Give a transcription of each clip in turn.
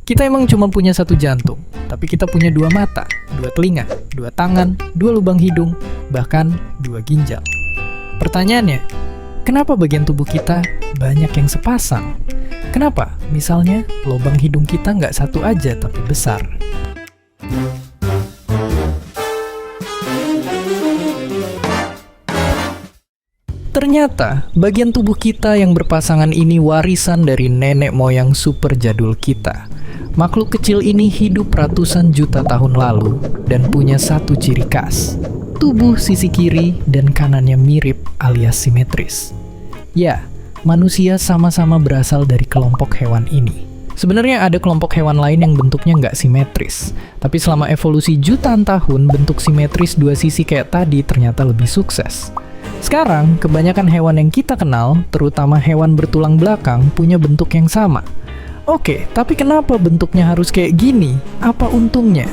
Kita emang cuma punya satu jantung, tapi kita punya dua mata, dua telinga, dua tangan, dua lubang hidung, bahkan dua ginjal. Pertanyaannya, kenapa bagian tubuh kita banyak yang sepasang? Kenapa? Misalnya, lubang hidung kita nggak satu aja tapi besar. Ternyata, bagian tubuh kita yang berpasangan ini warisan dari nenek moyang super jadul kita. Makhluk kecil ini hidup ratusan juta tahun lalu dan punya satu ciri khas. Tubuh sisi kiri dan kanannya mirip alias simetris. Ya, manusia sama-sama berasal dari kelompok hewan ini. Sebenarnya ada kelompok hewan lain yang bentuknya nggak simetris. Tapi selama evolusi jutaan tahun, bentuk simetris dua sisi kayak tadi ternyata lebih sukses. Sekarang, kebanyakan hewan yang kita kenal, terutama hewan bertulang belakang, punya bentuk yang sama. Oke, tapi kenapa bentuknya harus kayak gini? Apa untungnya?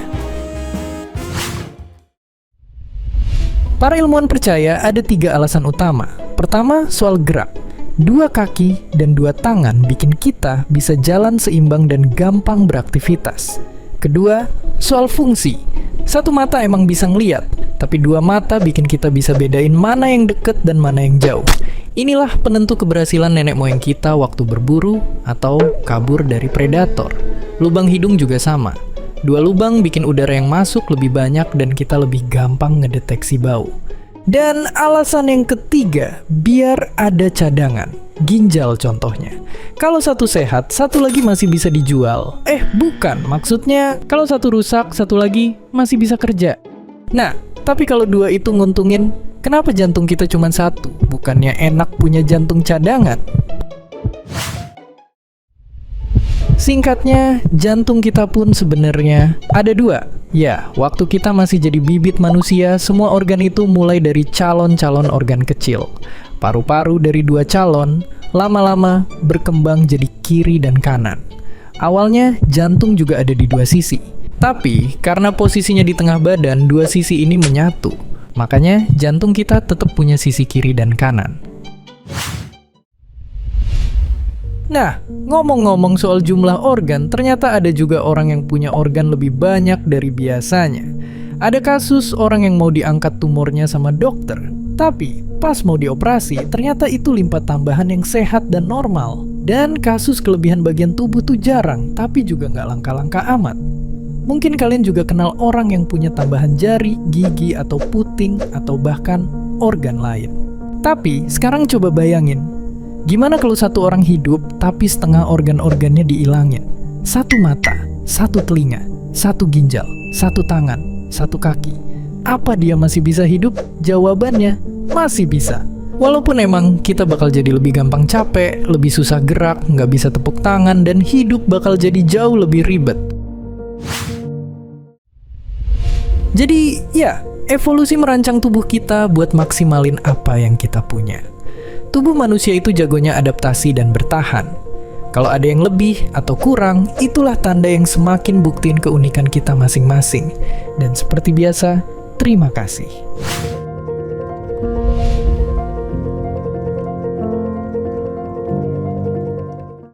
Para ilmuwan percaya ada 3 alasan utama. Pertama, soal gerak. 2 kaki dan 2 tangan bikin kita bisa jalan seimbang dan gampang beraktivitas. Kedua, soal fungsi. 1 mata emang bisa ngeliat, tapi 2 mata bikin kita bisa bedain mana yang deket dan mana yang jauh. Inilah penentu keberhasilan nenek moyang kita waktu berburu atau kabur dari predator. Lubang hidung juga sama. 2 lubang bikin udara yang masuk lebih banyak dan kita lebih gampang ngedeteksi bau. Dan alasan yang ketiga, biar ada cadangan. Ginjal contohnya. Kalau satu sehat, satu lagi masih bisa dijual. Bukan, maksudnya kalau satu rusak, satu lagi masih bisa kerja. Nah, tapi kalau 2 itu nguntungin, kenapa jantung kita cuma 1? Bukannya enak punya jantung cadangan? Singkatnya, jantung kita pun sebenarnya ada 2. Ya, waktu kita masih jadi bibit manusia, semua organ itu mulai dari calon-calon organ kecil. Paru-paru dari 2 calon, lama-lama berkembang jadi kiri dan kanan. Awalnya, jantung juga ada di 2 sisi. Tapi, karena posisinya di tengah badan, 2 sisi ini menyatu. Makanya, jantung kita tetap punya sisi kiri dan kanan. Nah, ngomong-ngomong soal jumlah organ, ternyata ada juga orang yang punya organ lebih banyak dari biasanya. Ada kasus orang yang mau diangkat tumornya sama dokter, tapi pas mau dioperasi, ternyata itu limpa tambahan yang sehat dan normal. Dan kasus kelebihan bagian tubuh tuh jarang, tapi juga nggak langka-langka amat. Mungkin kalian juga kenal orang yang punya tambahan jari, gigi, atau puting, atau bahkan organ lain. Tapi, sekarang coba bayangin, gimana kalau satu orang hidup, tapi setengah organ-organnya diilangin? 1 mata, 1 telinga, 1 ginjal, 1 tangan, 1 kaki. Apa dia masih bisa hidup? Jawabannya, masih bisa. Walaupun emang kita bakal jadi lebih gampang capek, lebih susah gerak, nggak bisa tepuk tangan, dan hidup bakal jadi jauh lebih ribet. Jadi, ya, evolusi merancang tubuh kita buat maksimalin apa yang kita punya. Tubuh manusia itu jagonya adaptasi dan bertahan. Kalau ada yang lebih atau kurang, itulah tanda yang semakin buktiin keunikan kita masing-masing. Dan seperti biasa, terima kasih.